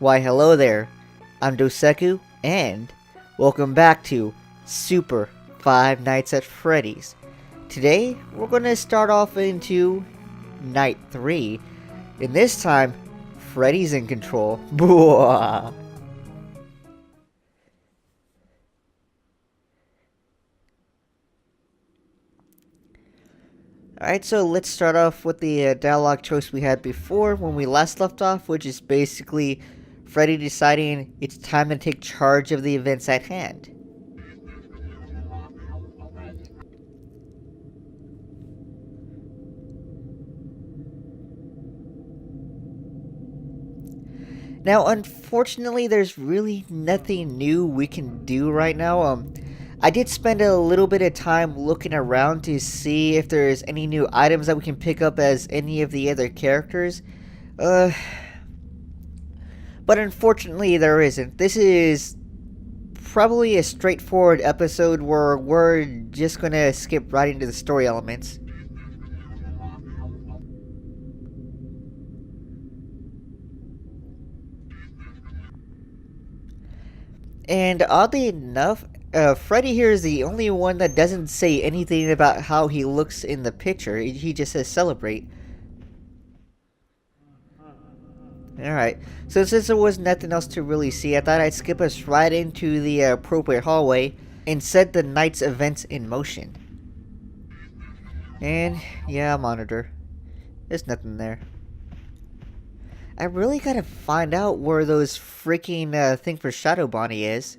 Why hello there, I'm Doseku, and welcome back to Super Five Nights at Freddy's. Today, we're going to start off into Night 3, and this time, Freddy's in control. Bwah. Alright, so let's start off with the dialogue choice we had before when we last left off, which is basically Freddy deciding it's time to take charge of the events at hand. Now, unfortunately, there's really nothing new we can do right now. I did spend a little bit of time looking around to see if there's any new items that we can pick up as any of the other characters. But unfortunately, there isn't. This is probably a straightforward episode where we're just gonna skip right into the story elements. And oddly enough, Freddy here is the only one that doesn't say anything about how he looks in the picture. He just says celebrate. Alright, so since there was nothing else to really see, I thought I'd skip us right into the appropriate hallway and set the night's events in motion. And yeah, monitor. There's nothing there. I really gotta find out where those freaking thing for Shadow Bonnie is.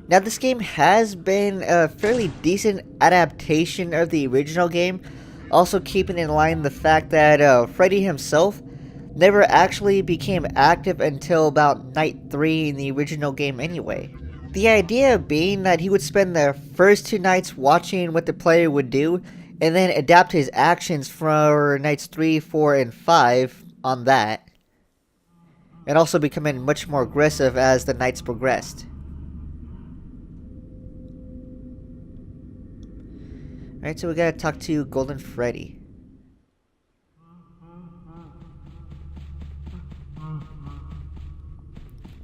Now, this game has been a fairly decent adaptation of the original game, also keeping in line the fact that Freddy himself never actually became active until about Night 3 in the original game anyway. The idea being that he would spend the first two nights watching what the player would do, and then adapt his actions for Nights 3, 4, and 5 on that, and also becoming much more aggressive as the nights progressed. Alright, so we gotta talk to Golden Freddy.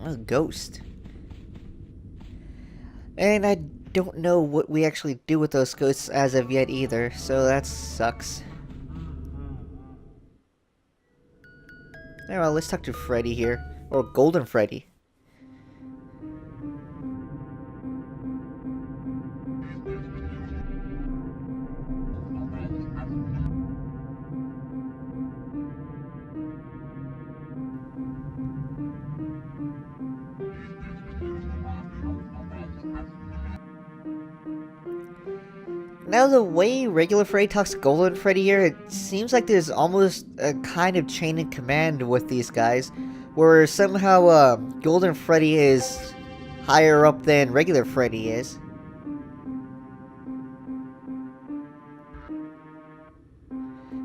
A ghost. And I don't know what we actually do with those ghosts as of yet either, so that sucks. Alright, let's talk to Freddy here. Or Golden Freddy. Now, the way regular Freddy talks to Golden Freddy here, it seems like there's almost a kind of chain of command with these guys, where somehow Golden Freddy is higher up than regular Freddy is.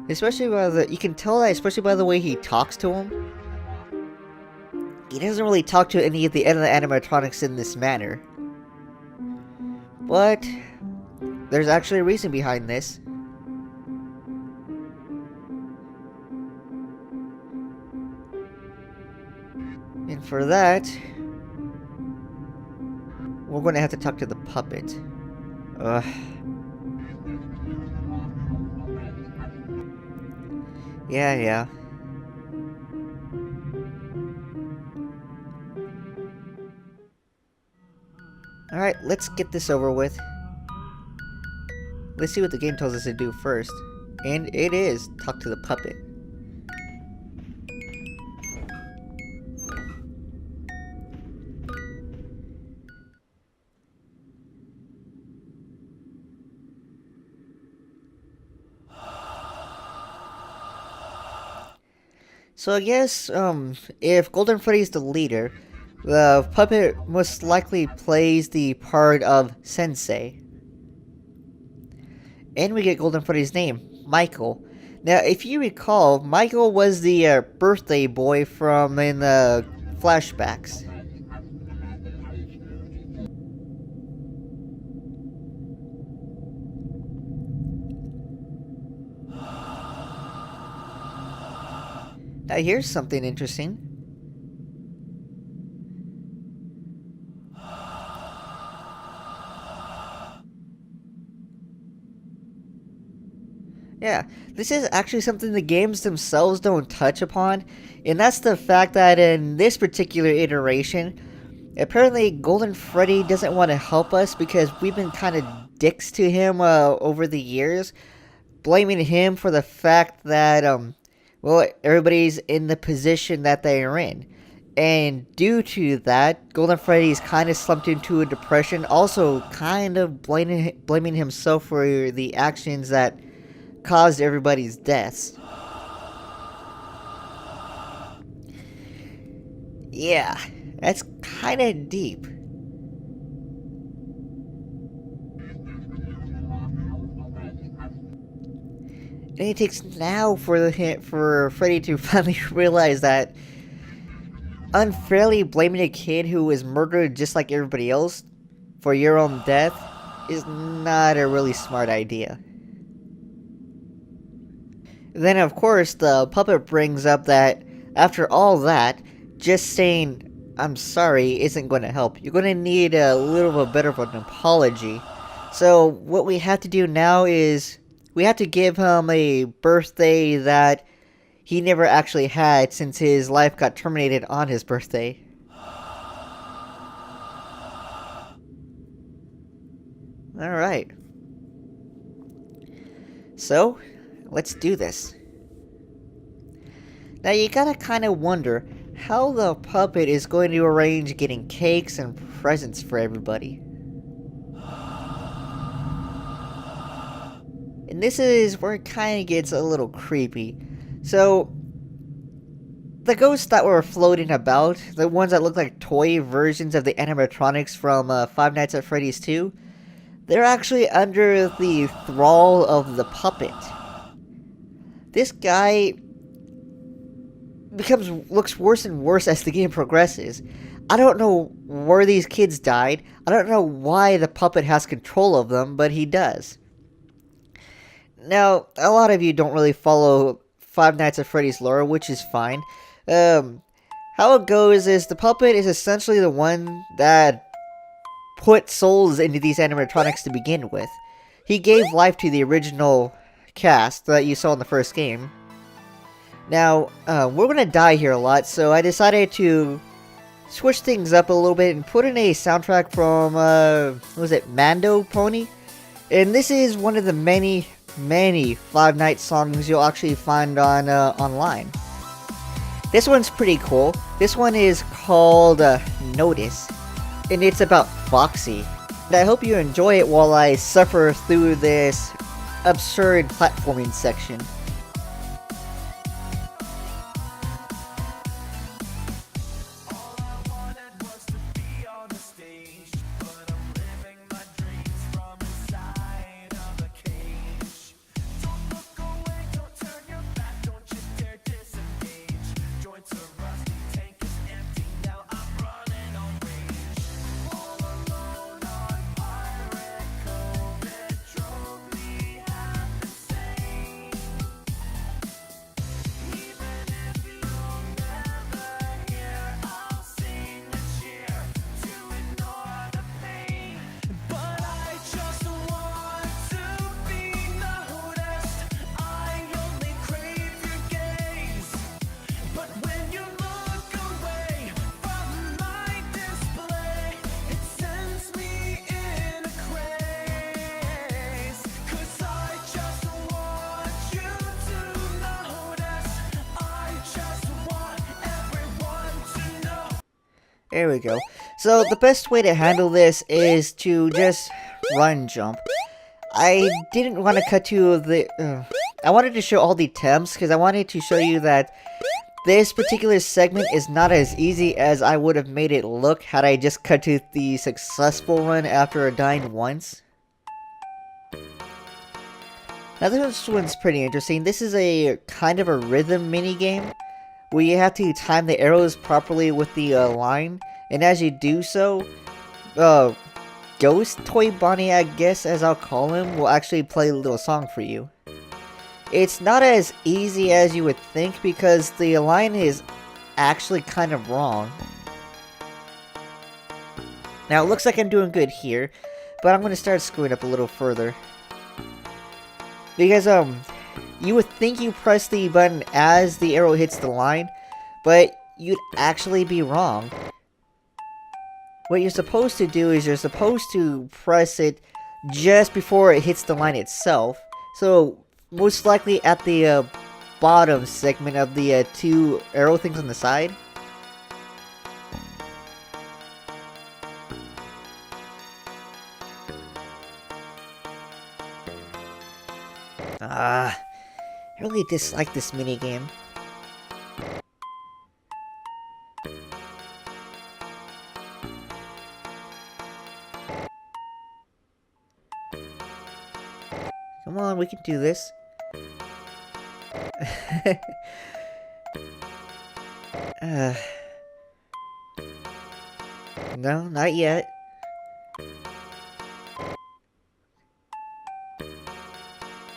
Especially by you can tell that especially by the way he talks to him. He doesn't really talk to any of the animatronics in this manner. But there's actually a reason behind this. And for that, we're going to have to talk to the puppet. Ugh. Yeah. Alright, let's get this over with. Let's see what the game tells us to do first. And it is talk to the puppet. So I guess, if Golden Freddy is the leader, the puppet most likely plays the part of Sensei. And we get Golden Freddy's name, Michael. Now, if you recall, Michael was the birthday boy from in the flashbacks. Here's something interesting. Yeah, this is actually something the games themselves don't touch upon, and that's the fact that in this particular iteration, apparently Golden Freddy doesn't want to help us because we've been kind of dicks to him over the years, blaming him for the fact that, well, everybody's in the position that they are in. And due to that, Golden Freddy's kind of slumped into a depression, also kind of blaming himself for the actions that caused everybody's deaths. Yeah, that's kind of deep. And it takes now for Freddy to finally realize that unfairly blaming a kid who was murdered just like everybody else for your own death is not a really smart idea. Then, of course, the puppet brings up that after all that, just saying "I'm sorry" isn't going to help. You're going to need a little bit of an apology. So, what we have to do now is we have to give him a birthday that he never actually had since his life got terminated on his birthday. Alright. So, let's do this. Now you gotta kinda wonder how the puppet is going to arrange getting cakes and presents for everybody. And this is where it kinda gets a little creepy. So, the ghosts that were floating about, the ones that look like toy versions of the animatronics from Five Nights at Freddy's 2, they're actually under the thrall of the puppet. This guy looks worse and worse as the game progresses. I don't know where these kids died. I don't know why the puppet has control of them, but he does. Now, a lot of you don't really follow Five Nights at Freddy's lore, which is fine. How it goes is the puppet is essentially the one that put souls into these animatronics to begin with. He gave life to the original cast that you saw in the first game. Now, we're gonna die here a lot, so I decided to switch things up a little bit and put in a soundtrack from, what was it, Mando Pony? And this is one of the many Five Nights songs you'll actually find on online. This one's pretty cool. This one is called Notice, and it's about Foxy. And I hope you enjoy it while I suffer through this absurd platforming section. There we go. So the best way to handle this is to just run jump. I didn't want to cut to the... I wanted to show all the attempts because I wanted to show you that this particular segment is not as easy as I would have made it look had I just cut to the successful run after dying once. Now this one's pretty interesting. This is a kind of a rhythm minigame where you have to time the arrows properly with the line, and as you do so, Ghost Toy Bonnie, I guess as I'll call him, will actually play a little song for you. It's not as easy as you would think because the line is actually kind of wrong. Now, it looks like I'm doing good here, but I'm going to start screwing up a little further. Because, you would think you press the button as the arrow hits the line, but you'd actually be wrong. What you're supposed to do is you're supposed to press it just before it hits the line itself. So, most likely at the bottom segment of the two arrow things on the side. I really dislike this minigame. Come on, we can do this. No, not yet.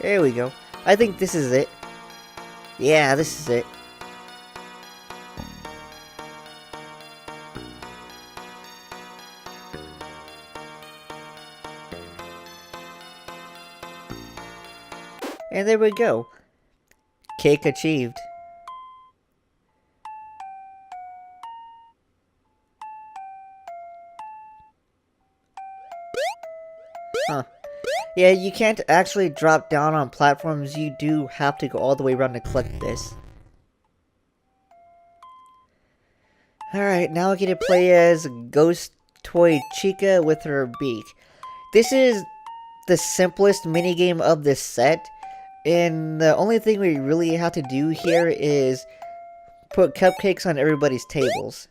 There we go. I think this is it. Yeah, this is it. And there we go. Cake achieved. Huh. Yeah, you can't actually drop down on platforms. You do have to go all the way around to collect this. Alright, now I get to play as Ghost Toy Chica with her beak. This is the simplest minigame of this set. And the only thing we really have to do here is put cupcakes on everybody's tables.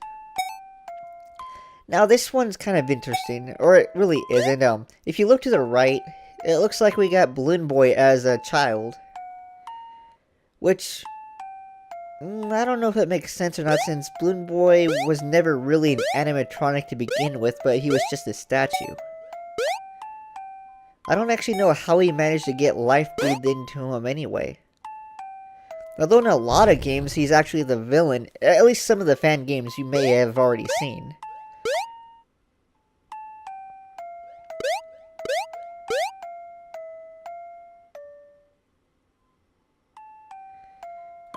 Now this one's kind of interesting, or it really isn't. If you look to the right, it looks like we got Balloon Boy as a child. Which, I don't know if it makes sense or not, since Balloon Boy was never really an animatronic to begin with, but he was just a statue. I don't actually know how he managed to get life breathed into him anyway. Although in a lot of games, he's actually the villain, at least some of the fan games you may have already seen.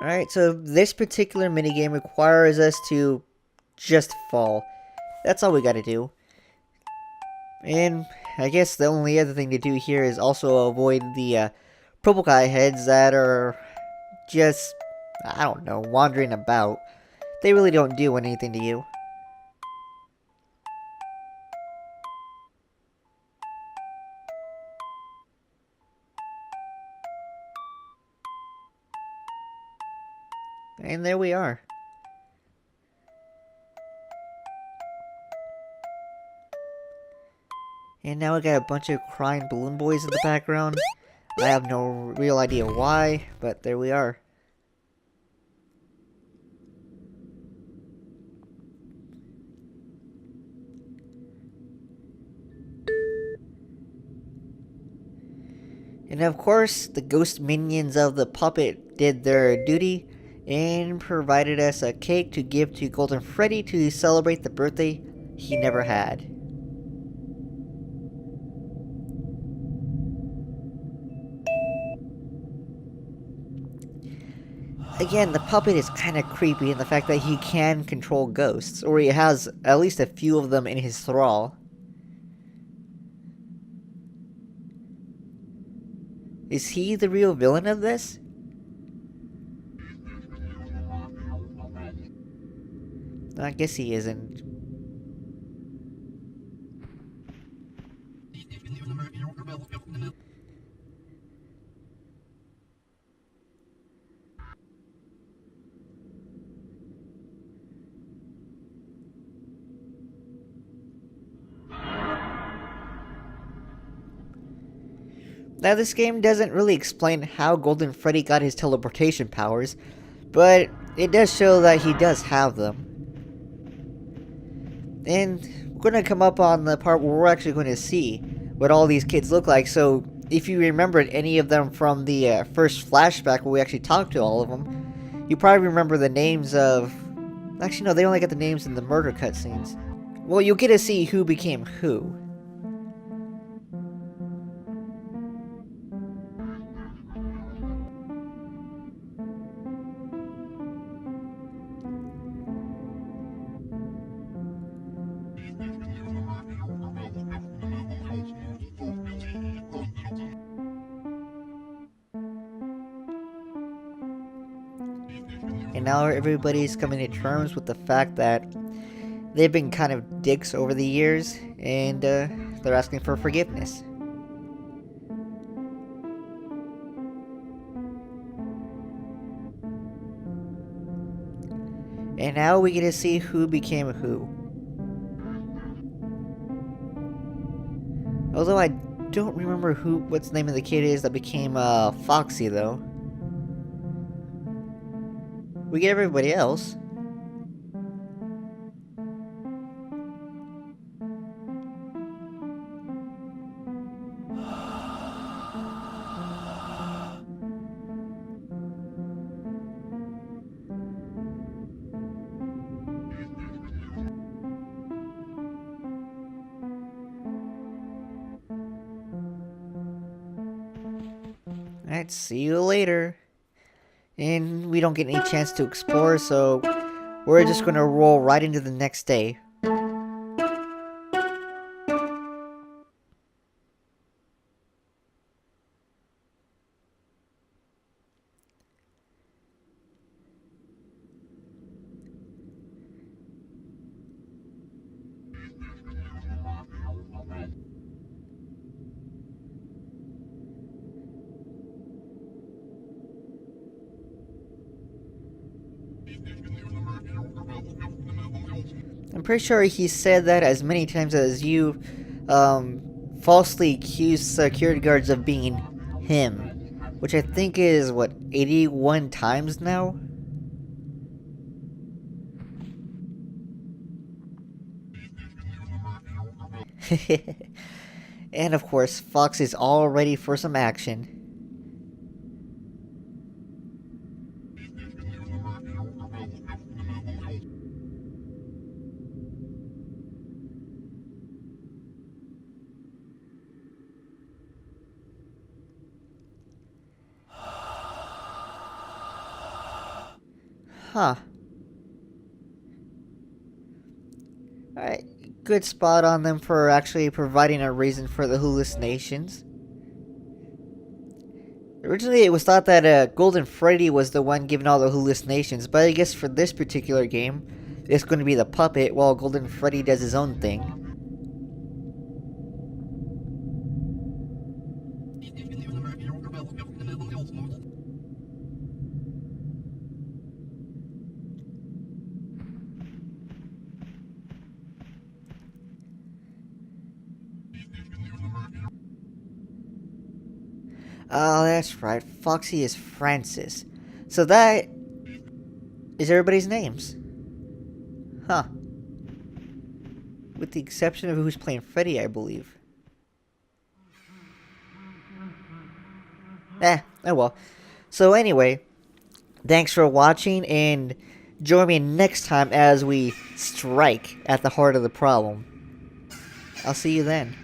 Alright, so this particular minigame requires us to just fall. That's all we gotta do. And I guess the only other thing to do here is also avoid the purple guy heads that are just, I don't know, wandering about. They really don't do anything to you. And there we are. And now we got a bunch of crying balloon boys in the background. I have no real idea why, but there we are. And of course, the ghost minions of the puppet did their duty and provided us a cake to give to Golden Freddy to celebrate the birthday he never had. Again, the puppet is kind of creepy in the fact that he can control ghosts, or he has at least a few of them in his thrall. Is he the real villain of this? I guess he isn't. Now, this game doesn't really explain how Golden Freddy got his teleportation powers, but it does show that he does have them. And we're going to come up on the part where we're actually going to see what all these kids look like, so if you remembered any of them from the first flashback where we actually talked to all of them, you probably remember the names of. Actually, no, they only got the names in the murder cutscenes. Well, you'll get to see who became who. And now everybody's coming to terms with the fact that they've been kind of dicks over the years, and they're asking for forgiveness. And now we get to see who became who. Although I don't remember what's the name of the kid is that became Foxy though. We get everybody else. Alright, see you later. And we don't get any chance to explore, so we're just gonna roll right into the next day. I'm pretty sure he said that as many times as you falsely accused security guards of being him. Which I think is, what, 81 times now? And of course, Fox is all ready for some action. Huh. Alright, good spot on them for actually providing a reason for the hallucinations. Originally, it was thought that Golden Freddy was the one giving all the hallucinations, but I guess for this particular game, it's going to be the puppet while Golden Freddy does his own thing. Oh, that's right. Foxy is Francis. So that is everybody's names. Huh. With the exception of who's playing Freddy, I believe. Oh well. So anyway, thanks for watching, and join me next time as we strike at the heart of the problem. I'll see you then.